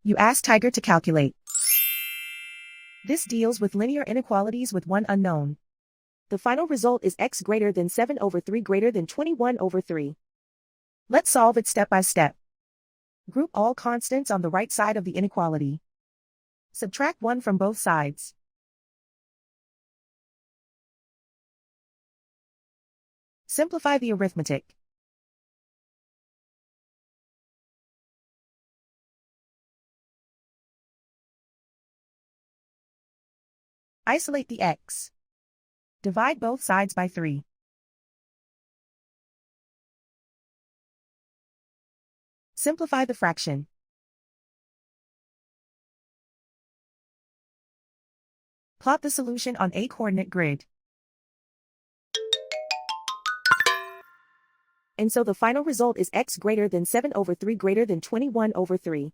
You ask Tiger to calculate. This deals with linear inequalities with one unknown. The final result is x greater than 7 over 3 greater than 21 over 3. Let's solve it step by step. Group all constants on the right side of the inequality. Subtract 1 from both sides. Simplify the arithmetic. Isolate the x. Divide both sides by 3. Simplify the fraction. Plot the solution on a coordinate grid. And so the final result is x greater than 7 over 3 greater than 21 over 3.